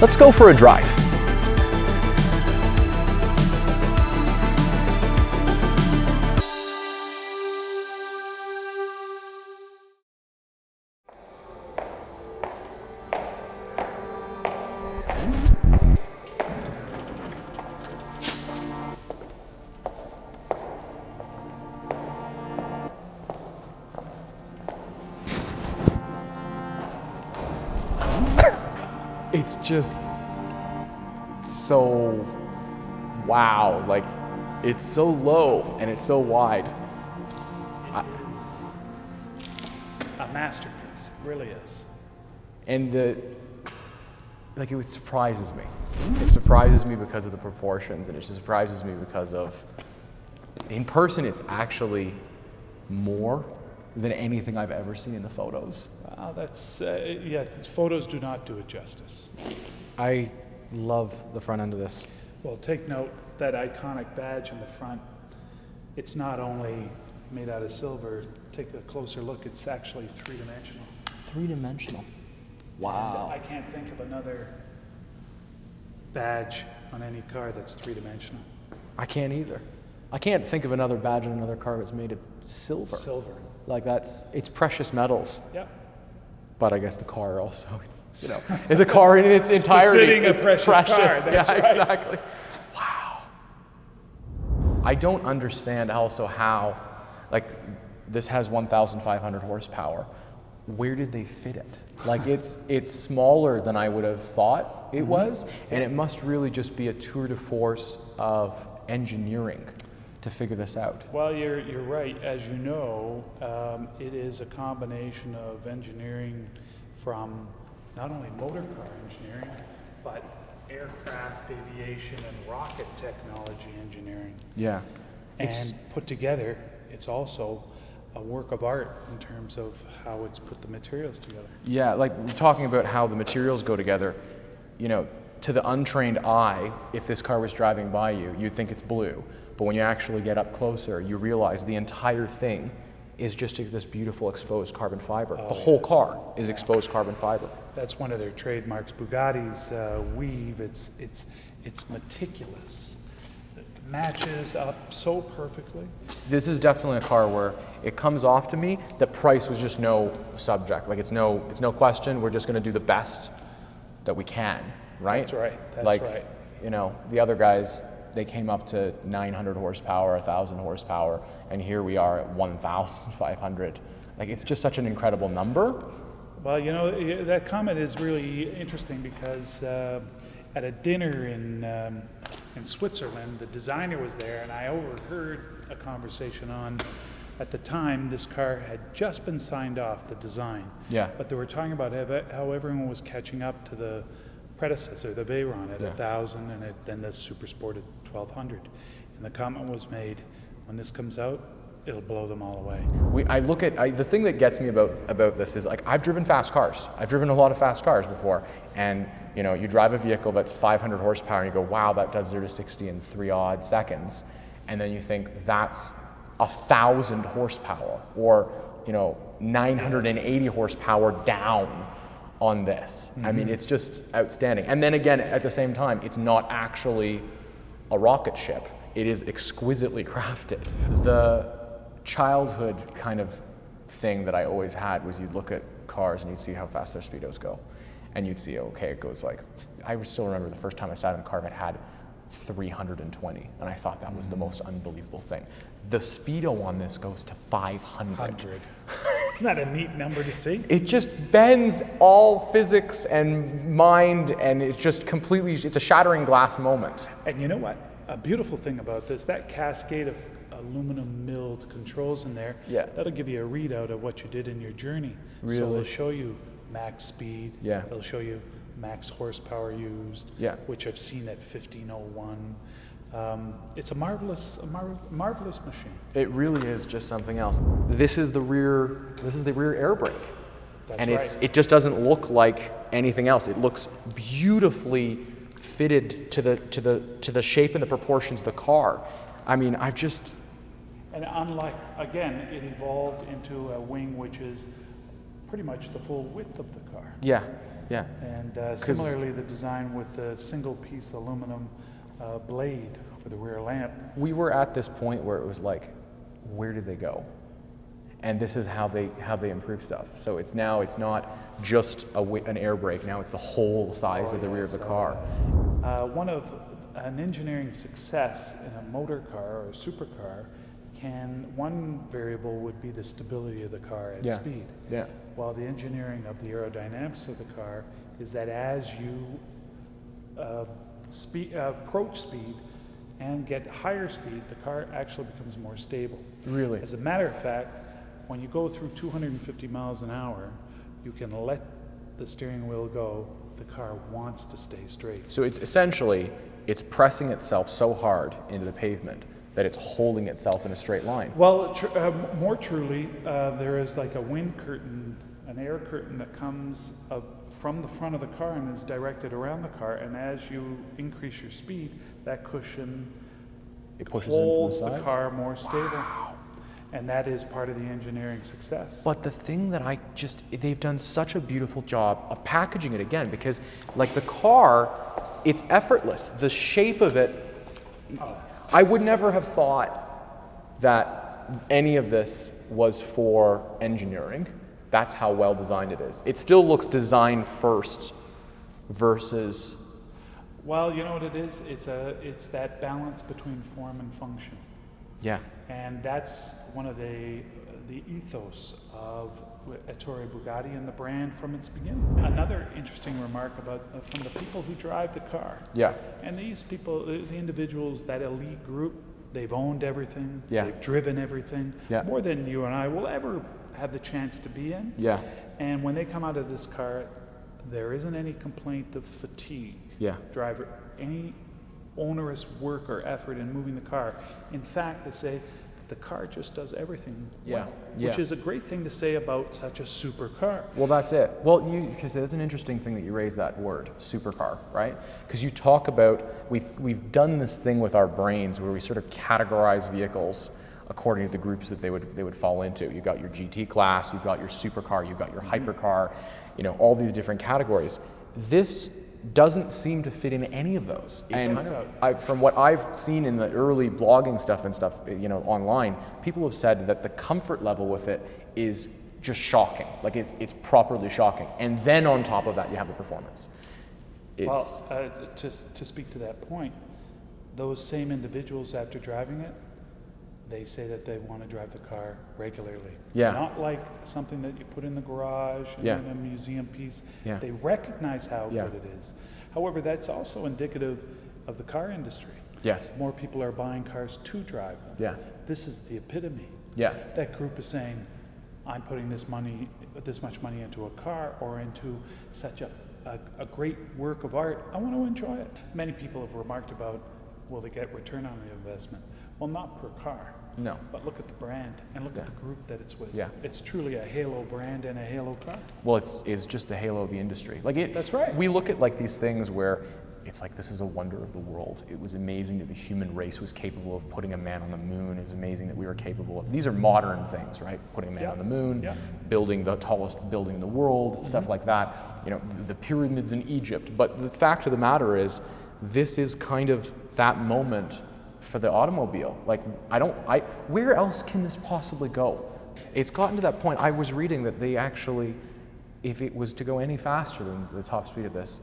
Let's go for a drive. It's just so wow, like it's so low and it's so wide. It is a masterpiece, it really is. And it surprises me. It surprises me because of the proportions, and it just surprises me because of, in person, it's actually more than anything I've ever seen in the photos. That's, yeah, photos do not do it justice. I love the front end of this. Well, take note, that iconic badge in the front, it's not only made out of silver. Take a closer look, it's actually three-dimensional. It's three-dimensional. And Wow. I can't think of another badge on any car that's three-dimensional. I can't either. I can't think of another badge on another car that's made of silver. Silver. Like it's precious metals. Yep. But I guess the car also, it's, it's a car in its entirety. befitting a precious car, that's yeah, right. exactly. Wow. I don't understand also how, like, this has 1,500 horsepower. Where did they fit it? Like, it's smaller than I would have thought it was, and it must really just be a tour de force of engineering to figure this out. Well, you're right. As you know, it is a combination of engineering from not only motor car engineering, but aircraft, aviation, and rocket technology engineering. Yeah. And put together, it's also a work of art in terms of how it's put the materials together. Yeah, like we're talking about how the materials go together, to the untrained eye, if this car was driving by you, you'd think it's blue. But when you actually get up closer, you realize the entire thing is just this beautiful exposed carbon fiber. The whole car is exposed carbon fiber. That's one of their trademarks. Bugatti's weave, it's meticulous. It matches up so perfectly. This is definitely a car where it comes off to me that price was just no subject. Like it's no question. We're just going to do the best that we can, right? That's right. That's like, right. The other guys, they came up to 900 horsepower, 1,000 horsepower, and here we are at 1,500. Like, it's just such an incredible number. Well, that comment is really interesting because at a dinner in Switzerland, the designer was there, and I overheard a conversation on, at the time, this car had just been signed off, the design. Yeah. But they were talking about how everyone was catching up to the predecessor, the Veyron, at 1,000, and then the Super Sport at 1,200. And the comment was made, when this comes out, it'll blow them all away. I look at, the thing that gets me about this is, like, I've driven fast cars. I've driven a lot of fast cars before. And, you drive a vehicle that's 500 horsepower and you go, wow, that does 0 to 60 in 3 odd seconds. And then you think that's 1,000 horsepower or, 980 horsepower down on this. I mean, it's just outstanding. And then again, at the same time, it's not actually a rocket ship. It is exquisitely crafted. The childhood kind of thing that I always had was you'd look at cars and you'd see how fast their speedos go. And you'd see, okay, it goes like, I still remember the first time I sat in a car that had 320, and I thought that was the most unbelievable thing. The speedo on this goes to 500. Isn't that a neat number to see? It just bends all physics and mind, and it's just completely, it's a shattering glass moment. And you know what? A beautiful thing about this, that cascade of aluminum milled controls in there, that'll give you a readout of what you did in your journey. Really? So it'll show you max speed. Yeah. It'll show you max horsepower used, which I've seen at 1501. It's a marvelous machine. It really is just something else. This is the rear air brake. That's and right. it just doesn't look like anything else. It looks beautifully fitted to the shape and the proportions of the car. I mean, And unlike, again, it evolved into a wing which is pretty much the full width of the car. Yeah, yeah. And similarly, the design with the single-piece aluminum blade for the rear lamp. We were at this point where it was like, where did they go? And this is how they improve stuff. So it's not just an air brake. Now it's the whole size of the rear of the car. One of an engineering success in a motor car or a supercar one variable would be the stability of the car at speed. Yeah. While the engineering of the aerodynamics of the car is that as you approach speed and get higher speed, the car actually becomes more stable. Really? As a matter of fact, when you go through 250 miles an hour, you can let the steering wheel go. The car wants to stay straight. So it's essentially, it's pressing itself so hard into the pavement that it's holding itself in a straight line. Well, more truly, there is like a wind curtain, an air curtain that comes from the front of the car and is directed around the car. And as you increase your speed, that cushion holds the car more stable. Wow. And that is part of the engineering success. But the thing that they've done such a beautiful job of packaging it again, because like the car, it's effortless. The shape of it, I would never have thought that any of this was for engineering. That's how well designed it is. It still looks design first versus. Well, you know what it is? It's that balance between form and function. Yeah. And that's one of the ethos of Ettore Bugatti and the brand from its beginning. Another interesting remark from the people who drive the car. Yeah. And these people, the individuals, that elite group, they've owned everything. Yeah. They've driven everything. Yeah. More than you and I will ever have the chance to be in. Yeah. And when they come out of this car, there isn't any complaint of fatigue. Yeah. Driver, any onerous work or effort in moving the car. In fact, they say that the car just does everything well, which is a great thing to say about such a supercar. Well, that's it. Well, because it's an interesting thing that you raise that word, supercar, right? Because you talk about, we've done this thing with our brains where we sort of categorize vehicles according to the groups that they would fall into. You've got your GT class, you've got your supercar, you've got your hypercar, all these different categories. This doesn't seem to fit in any of those. And from what I've seen in the early blogging stuff online, people have said that the comfort level with it is just shocking. Like it's properly shocking. And then on top of that, you have the performance. To speak to that point, those same individuals after driving it, they say that they want to drive the car regularly. Yeah. Not like something that you put in the garage and in a museum piece. Yeah. They recognize how good it is. However, that's also indicative of the car industry. Yes. More people are buying cars to drive them. Yeah. This is the epitome. Yeah. That group is saying, I'm putting this much money into a car or into such a great work of art. I want to enjoy it. Many people have remarked about, will they get return on the investment? Well, not per car. No. But look at the brand and look at the group that it's with. Yeah. It's truly a halo brand and a halo car. Well, it's just the halo of the industry. That's right. We look at these things where it's like, this is a wonder of the world. It was amazing that the human race was capable of putting a man on the moon. It's amazing that we were capable of, these are modern things, right? Putting a man on the moon, building the tallest building in the world, stuff like that. The pyramids in Egypt. But the fact of the matter is, this is kind of that moment for the automobile. Where else can this possibly go? It's gotten to that point. I was reading that they actually, if it was to go any faster than the top speed of this,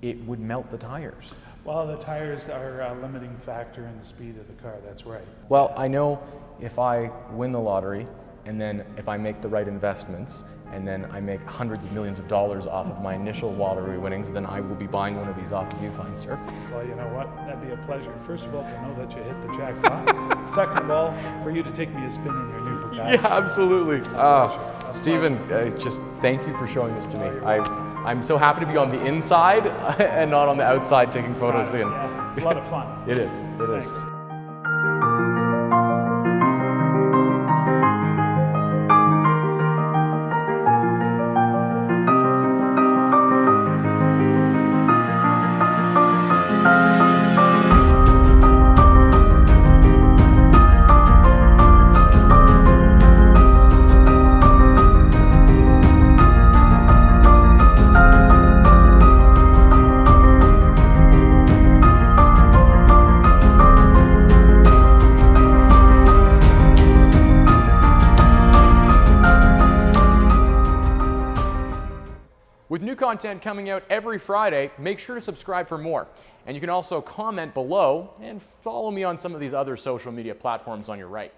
it would melt the tires. Well, the tires are a limiting factor in the speed of the car, that's right. Well, I know if I win the lottery, and then if I make the right investments, and then I make hundreds of millions of dollars off of my initial lottery winnings, then I will be buying one of these off of you, fine sir. Well, you know what? That'd be a pleasure. First of all, to know that you hit the jackpot. Second of all, for you to take me a spin in your new Bugatti. Yeah, absolutely. Stephen, just thank you for showing this to me. I'm so happy to be on the inside and not on the outside taking photos. Yeah, it's a lot of fun. It is. Thanks. content coming out every Friday. Make sure to subscribe for more. And you can also comment below and follow me on some of these other social media platforms on your right.